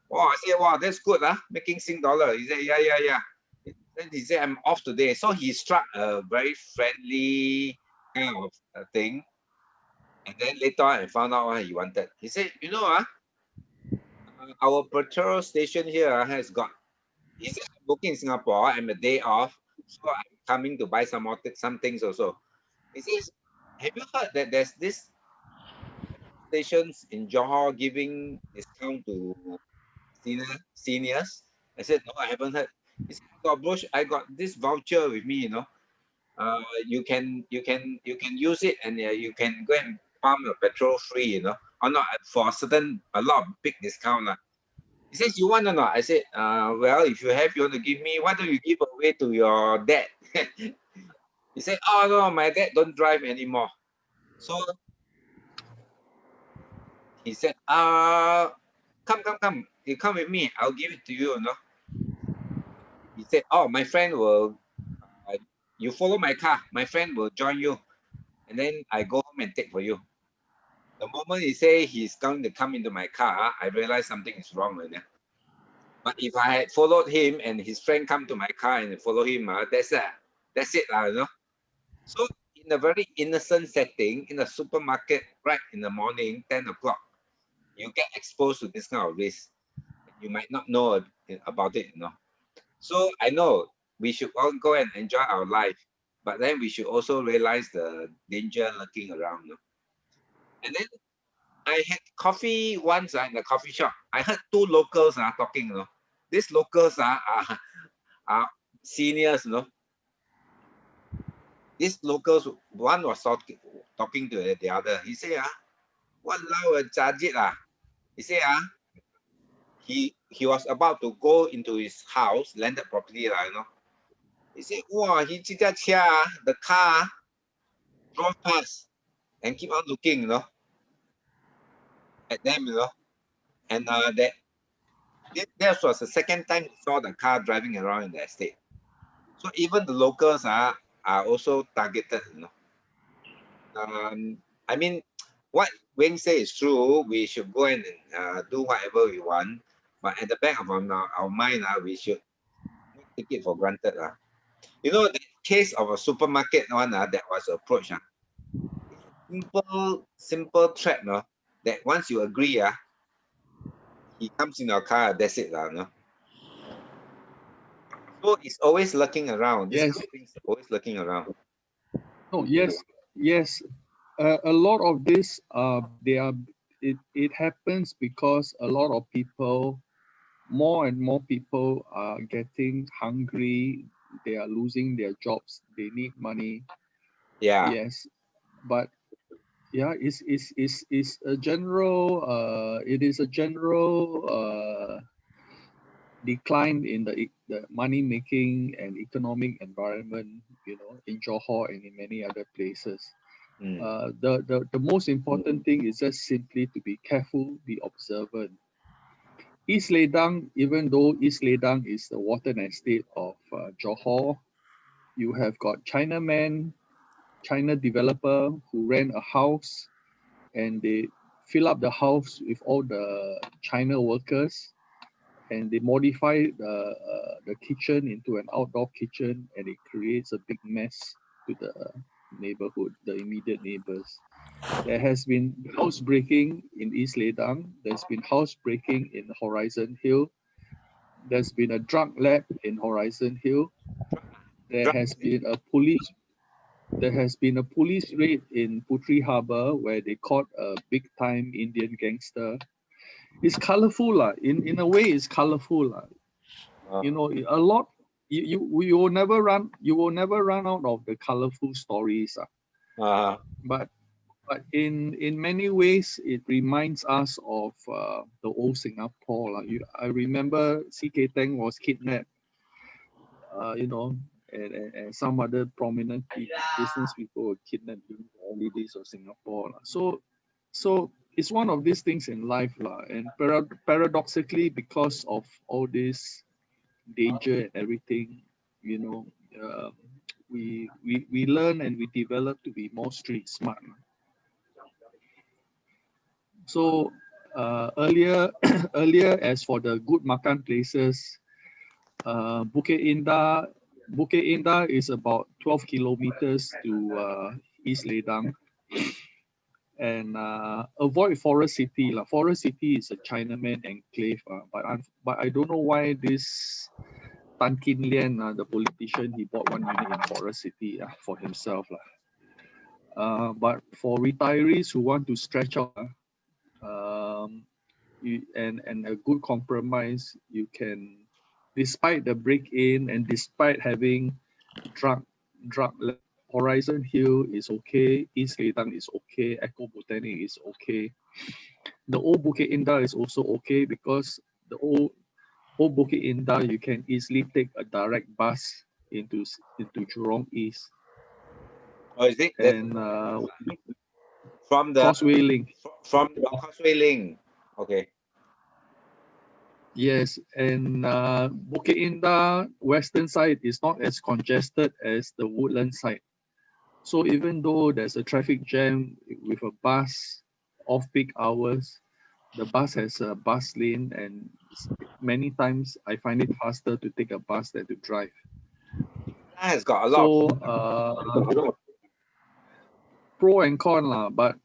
Wow, I said, wow, that's good. Making Sing dollar. He said, yeah. Then he said, I'm off today. So he struck a very friendly kind of thing. And then later on, I found out what he wanted. He said, you know, our petrol station here has got, he said, I'm working in Singapore, I'm a day off, so I'm coming to buy some things also. He says, have you heard that there's this stations in Johor giving discount to seniors? I said, no, I haven't heard. He said, I got this voucher with me, you know. You can use it, and you can go and pump your petrol free, you know, or not for a lot of big discount. He says, you want or not? I said, well, if you have, you want to give me, why don't you give away to your dad? He said, oh, no, my dad don't drive anymore. So he said, come. You come with me. I'll give it to you, you know. He said, oh, my friend will, you follow my car. My friend will join you. And then I go home and take for you. The moment he say he's going to come into my car, I realized something is wrong with him. But if I had followed him and his friend come to my car and follow him, that's it, you know. So in a very innocent setting, in a supermarket, right in the morning, 10 o'clock, you get exposed to this kind of risk. You might not know about it, you know. So I know we should all go and enjoy our life, but then we should also realize the danger lurking around. You know? And then I had coffee once in the coffee shop. I heard two locals talking. You know, these locals are seniors. You know, these locals. One was talking to the other. He said, "Walao, Jajit He said, he was about to go into his house, landed property you know. He said, wow, the car drove past and keep on looking, you know, at them, you know, and that was the second time he saw the car driving around in the estate. So even the locals are also targeted, you know. I mean, what Wayne say is true. We should go and do whatever we want, but at the back of our mind, we should not take it for granted. You know, the case of a supermarket one that was approached. Simple threat, no? That once you agree, he comes in your car, that's it, no? So it's always lurking around. This Yes. kind of things always lurking around. No, yes. A lot of this, it happens because a lot of people, more and more people are getting hungry. They are losing their jobs. They need money. Yeah. Yes, but yeah, it's a general. It is a general decline in the money making and economic environment. You know, in Johor and in many other places. The most important thing is just simply to be careful, be observant. East Ledang, even though East Ledang is the water estate of Johor, you have got Chinaman, China developer who rent a house and they fill up the house with all the China workers and they modify the kitchen into an outdoor kitchen and it creates a big mess to the neighborhood, the immediate neighbors. There has been housebreaking in East Ledang. There's been housebreaking in Horizon Hill. There's been a drug lab in Horizon Hill. There has been a police raid in Puteri Harbour where they caught a big time Indian gangster. it's colorful lah. In a way, it's colorful lah. You know, a lot. You will never run. You will never run out of the colorful stories. But in many ways, it reminds us of the old Singapore lah. I remember C.K. Tang was kidnapped. You know, and some other prominent business people were kidnapped during the early days of Singapore lah. So it's one of these things in life lah. And paradoxically, because of all this danger and everything, you know, we learn and we develop to be more street smart. So earlier as for the good makan places, Bukit Indah is about 12 kilometers to East Ledang. And avoid Forest City. Forest City is a Chinaman enclave, but I don't know why this Tan Kin Lian, the politician, he bought 1 unit in Forest City for himself. But for retirees who want to stretch out, and a good compromise, you can, despite the break-in and despite having drug, Horizon Hill is okay, East Ledang is okay, Eco Botanic is okay. The old Bukit Indah is also okay because the old Bukit Indah, you can easily take a direct bus into Jurong East. Oh, is it? And from the Causeway Link. From the Causeway Link. Okay. Yes, and Bukit Indah western side is not as congested as the Woodland side. So even though there's a traffic jam with a bus off-peak hours, the bus has a bus lane, and many times I find it faster to take a bus than to drive. That has got a lot. So pro and con lah, but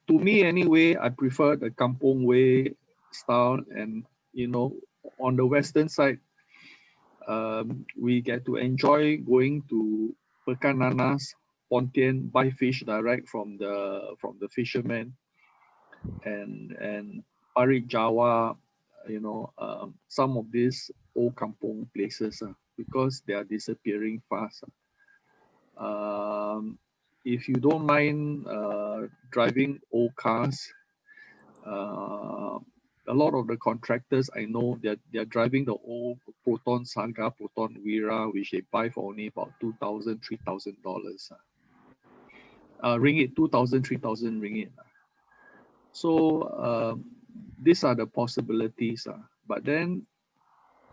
to me anyway, I prefer the Kampong Way style. And you know, on the western side, we get to enjoy going to Pekan Nanas, Pontian, buy fish direct from the fishermen, and Parit Jawa, you know, some of these old kampong places, because they are disappearing fast. If you don't mind driving old cars, a lot of the contractors I know, they're driving the old Proton Saga, Proton Wira, which they buy for only about $2,000, $3,000. Ringgit, 2,000, 3,000 ringgit. So these are the possibilities. But then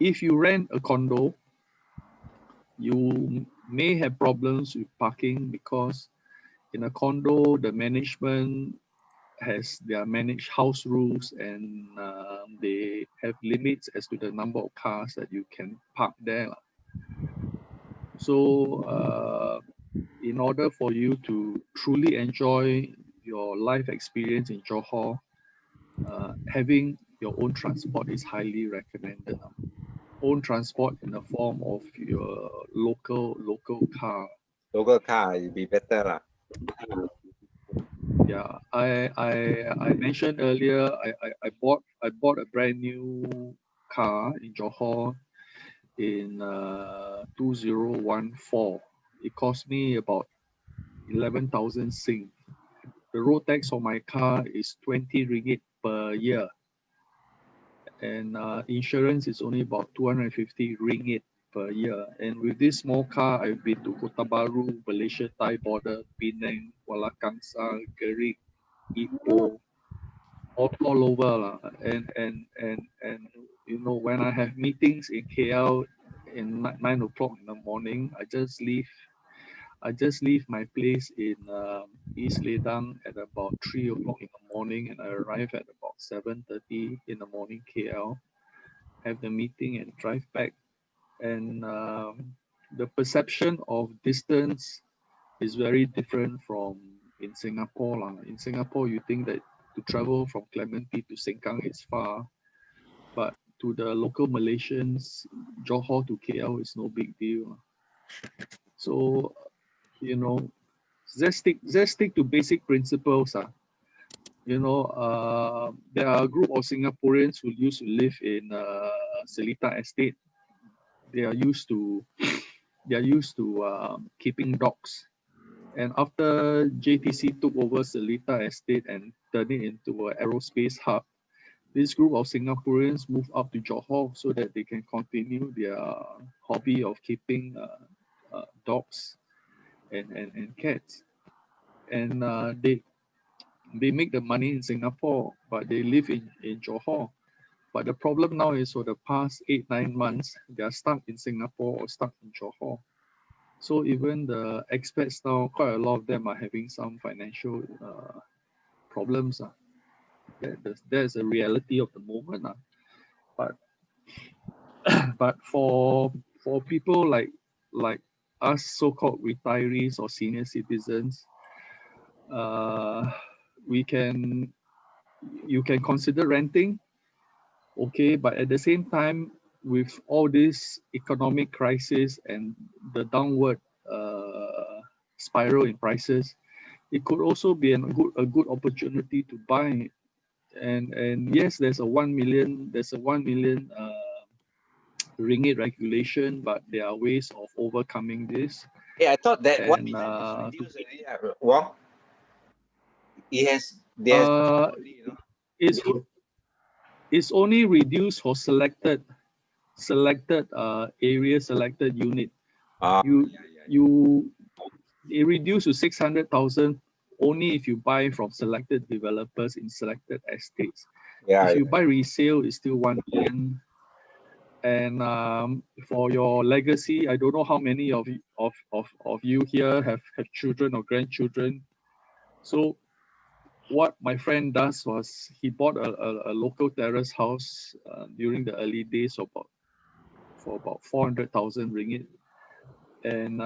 if you rent a condo, you may have problems with parking, because in a condo, the management has their managed house rules, and they have limits as to the number of cars that you can park there. So in order for you to truly enjoy your life experience in Johor, having your own transport is highly recommended. Own transport in the form of your local car. Local car will be better lah. Yeah, I mentioned earlier, I bought a brand new car in Johor in 2014. It cost me about 11,000 Sing. The road tax on my car is 20 ringgit per year, and insurance is only about 250 ringgit per year. And with this small car, I've been to Kota Baru, Malaysia Thai border, Penang, Kuala Kangsar, Gerik, Ipoh, all over. And you know, when I have meetings in KL in 9 o'clock in the morning, I just leave my place in East Ledang at about 3 o'clock in the morning, and I arrive at about 7:30 in the morning KL, have the meeting and drive back. And the perception of distance is very different from in Singapore. In Singapore, you think that to travel from Clementi to Sengkang is far, but to the local Malaysians, Johor to KL is no big deal. So, you know, just stick to basic principles. there are a group of Singaporeans who used to live in Seletar Estate. They are used to keeping dogs. And after JTC took over Seletar Estate and turned it into an aerospace hub, this group of Singaporeans moved up to Johor so that they can continue their hobby of keeping dogs and cats. And they make the money in Singapore, but they live in Johor. But the problem now is for the past 8-9 months, they are stuck in Singapore or stuck in Johor. So even the expats now, quite a lot of them are having some financial problems. That's a reality of the moment. But but for people like us so-called retirees or senior citizens, you can consider renting, okay, but at the same time, with all this economic crisis and the downward spiral in prices, it could also be a good opportunity to buy. And yes, there's a 1 million ringgit regulation, but there are ways of overcoming this. Yeah, I thought that 1 And million is reduced already. Wong, there's already, it's only reduced for selected areas, selected unit. It reduced to 600,000 only if you buy from selected developers in selected estates. Yeah. If you buy resale, it's still 1 million. And for your legacy, I don't know how many of you here have children or grandchildren. So what my friend does was he bought a local terrace house during the early days for about 400,000 ringgit, and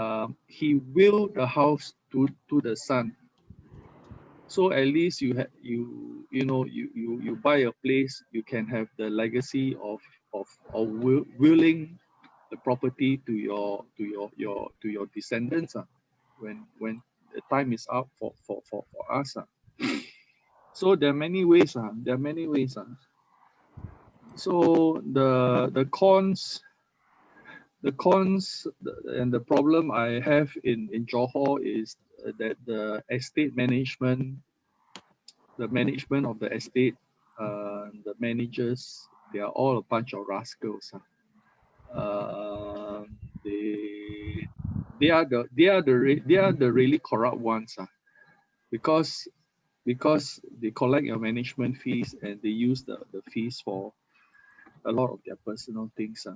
he willed the house to the son. So at least you buy a place, you can have the legacy of willing the property to your descendants when the time is up for us. So there are many ways. So the cons and the problem I have in Johor is that the estate management, the management of the estate, the managers, they are all a bunch of rascals. They are the really corrupt ones. Because they collect your management fees and they use the fees for a lot of their personal things.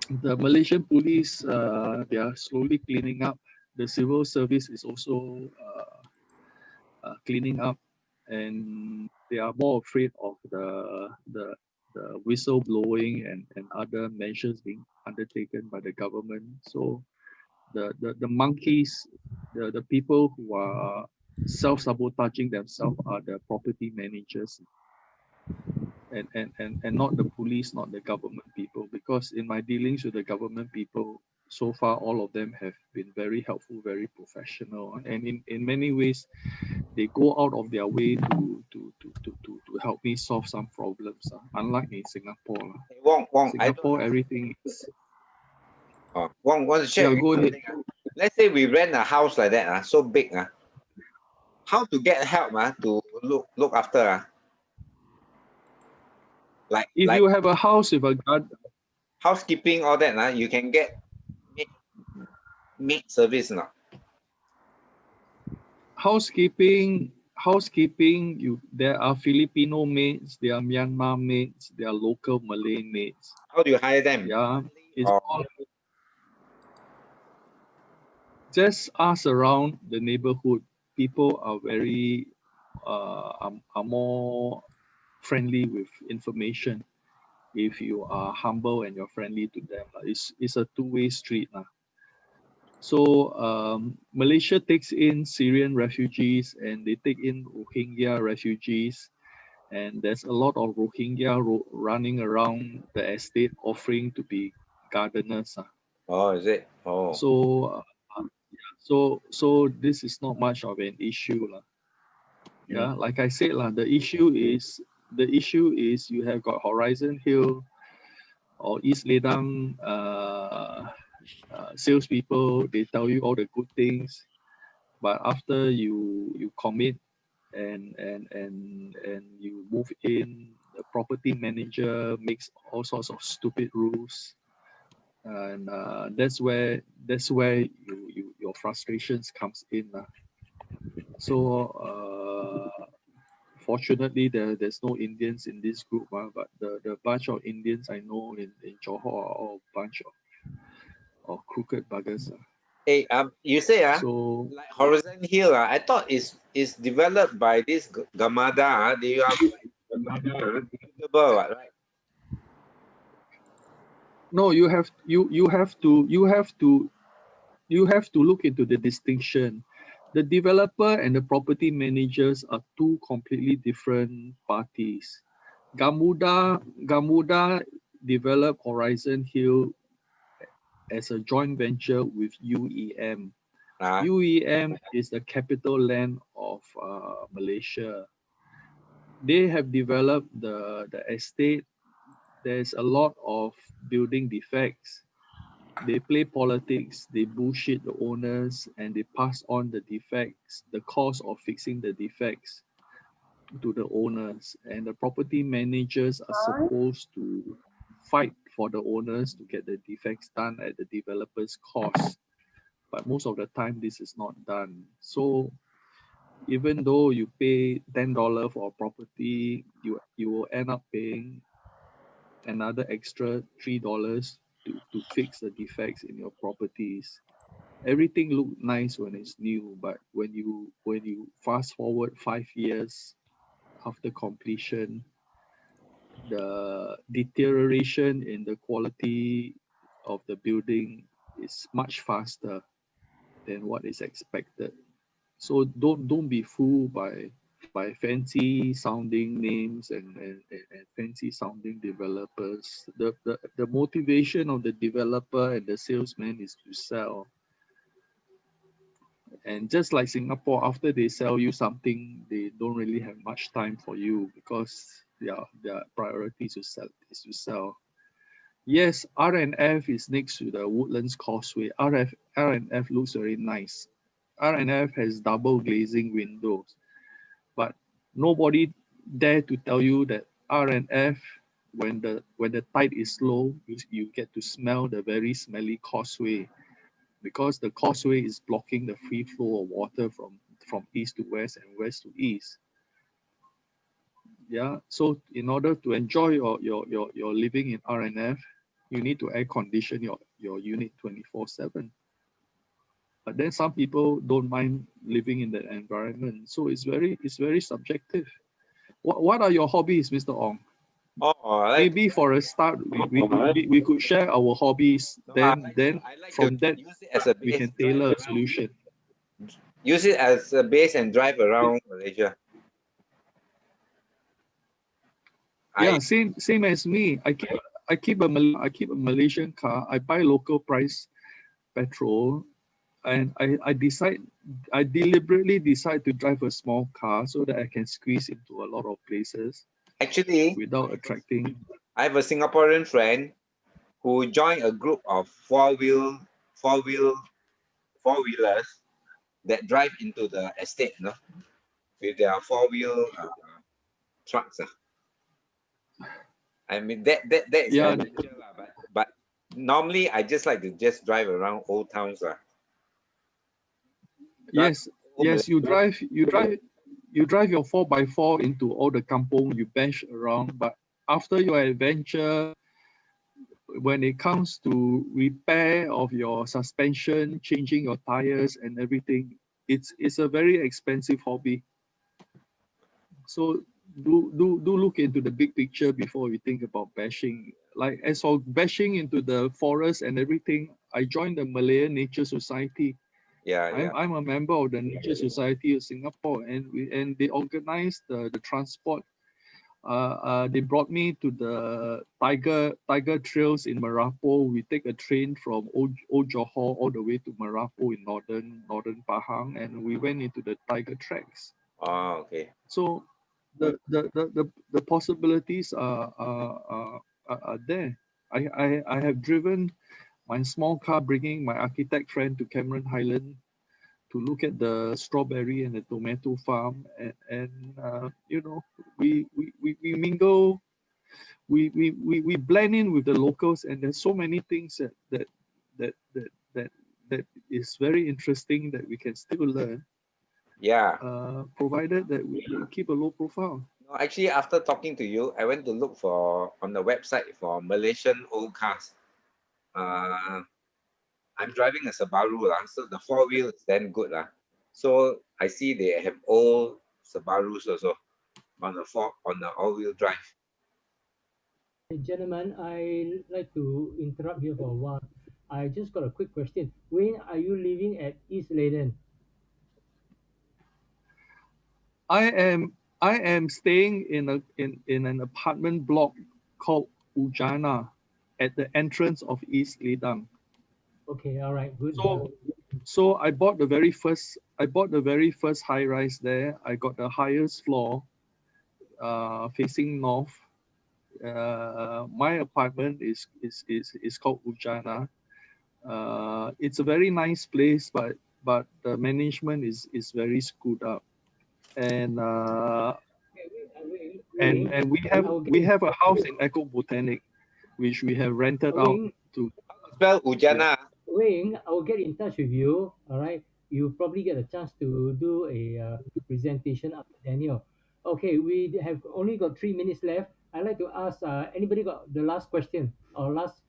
The Malaysian police, they are slowly cleaning up. The civil service is also cleaning up, and they are more afraid of the whistleblowing and other measures being undertaken by the government. So the monkeys, the people who are self-sabotaging themselves are the property managers, and not the police, not the government people. Because in my dealings with the government people, so far all of them have been very helpful, very professional, and in many ways they go out of their way to help me solve some problems. Unlike in Singapore. Wong, Singapore, everything is. Wong, want to share? Yeah, go ahead. Let's say we rent a house like that, so big. How to get help to look after? Like if you have a house with a garden, housekeeping, all that, you can get maid service now. Housekeeping, there are Filipino maids, there are Myanmar maids, there are local Malay maids. How do you hire them? Yeah, it's all, just ask around the neighborhood. People are very are more friendly with information if you are humble and you're friendly to them. It's a two-way street. So Malaysia takes in Syrian refugees and they take in Rohingya refugees, and there's a lot of Rohingya running around the estate offering to be gardeners. Oh, is it? Oh. So so this is not much of an issue. Yeah, like I said, the issue is you have got Horizon Hill or East Ledang salespeople. They tell you all the good things, but after you commit and you move in, the property manager makes all sorts of stupid rules, and that's where your frustrations comes in. So fortunately there's no Indians in this group, but the bunch of Indians I know in Johor are all a bunch of crooked buggers. Hey, you say So like Horizon Hill, I thought is developed by this Gamada. They are Gamada, developable, right? no, you have to look into the distinction. The developer and the property managers are two completely different parties. Gamuda developed Horizon Hill as a joint venture with UEM. UEM is the capital land of Malaysia. They have developed the estate. There's a lot of building defects. They play politics, they bullshit the owners, and they pass on the defects, the cost of fixing the defects to the owners. And the property managers are supposed to fight for the owners to get the defects done at the developer's cost. But most of the time, this is not done. So even though you pay $10 for a property, you will end up paying another extra $3 to fix the defects in your properties. Everything look nice when it's new, but when you fast forward 5 years after completion, the deterioration in the quality of the building is much faster than what is expected. So don't be fooled by fancy sounding names and fancy sounding developers. The motivation of the developer and the salesman is to sell. And just like Singapore, after they sell you something, they don't really have much time for you because their priority is to sell. Yes, R&F is next to the Woodlands Causeway. R&F looks very nice. R&F has double glazing windows, but nobody dare to tell you that R&F, when the tide is low, you get to smell the very smelly causeway, because the causeway is blocking the free flow of water from east to west and west to east. Yeah, so in order to enjoy your living in R&F, you need to air condition your unit 24/7. But then some people don't mind living in that environment. So it's very subjective. What are your hobbies, Mr. Ong? Maybe for a start, we could share our hobbies. Then from that use it as a we base, can tailor a solution. use it as a base and drive around Malaysia. Yeah, same as me. I keep a Malaysian car. I buy local price petrol, and I deliberately decide to drive a small car so that I can squeeze into a lot of places Actually, without attracting. I have a Singaporean friend who joined a group of four-wheelers that drive into the estate, with their four-wheel trucks. I mean that is Yeah. adventure, but normally I just like to just drive around old towns. Yes, you drive your 4x4 into all the kampong, you bash around, but after your adventure, when it comes to repair of your suspension, changing your tires and everything, it's a very expensive hobby. So do look into the big picture before you think about bashing. Like as for bashing into the forest and everything, I joined the Malayan Nature Society. I'm a member of the Nature Society of Singapore, and they organized the transport. They brought me to the tiger trails in Merapo. We take a train from Old Johor all the way to Merapo in northern Pahang, and we went into the tiger tracks. Oh, okay. So the possibilities are there. I have driven my small car bringing my architect friend to Cameron Highland to look at the strawberry and the tomato farm, and you know, we mingle, we blend in with the locals, and there's so many things that is very interesting that we can still learn, Yeah. provided that we keep a low profile. No, actually, after talking to you, I went to look for on the website for Malaysian old cars. I'm driving a Subaru, so the 4-wheel is then good. So I see they have old Subarus also on the all-wheel drive. Hey, gentlemen, I like to interrupt here for a while. I just got a quick question. When are you living at East Leyden? I am staying in an apartment block called Ujana at the entrance of East Ledang. Okay, all right, good. So I bought the very first high rise there. I got the highest floor facing north. My apartment is called Ujana. It's a very nice place, but the management is very screwed up. And and we have a house in Eco Botanic, which we have rented out to. Spell Ujana. Wayne, I will get in touch with you. All right, you probably get a chance to do a presentation after Daniel. Okay, we have only got 3 minutes left. I'd like to ask anybody got the last question or last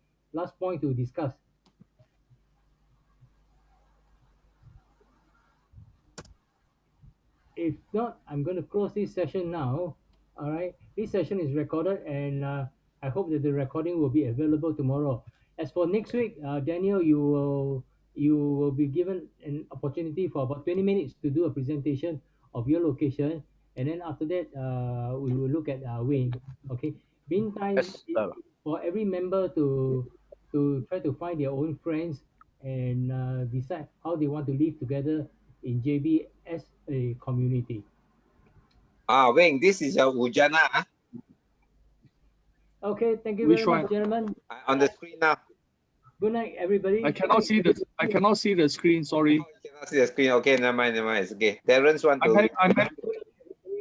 point to discuss? If not, I'm going to close this session now. All right, this session is recorded, and I hope that the recording will be available tomorrow. As for next week, Daniel, you will be given an opportunity for about 20 minutes to do a presentation of your location, and then after that, we will look at Wayne. Okay. Meantime, Yes, sir. for every member to try to find their own friends and decide how they want to live together in JB as a community. Wing, this is your Ujana Okay, thank you Which very much, one? gentlemen. on the screen now. Good night, everybody. I cannot see the screen. Sorry. Oh, you cannot see the screen. Okay, never mind. It's okay. Terrence want to.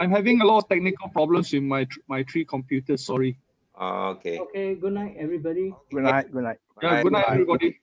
I'm having a lot of technical problems with my 3 computers. Sorry. Oh, okay. Okay, good night, everybody. Good night. Good night. Yeah. Good night, Bye. everybody.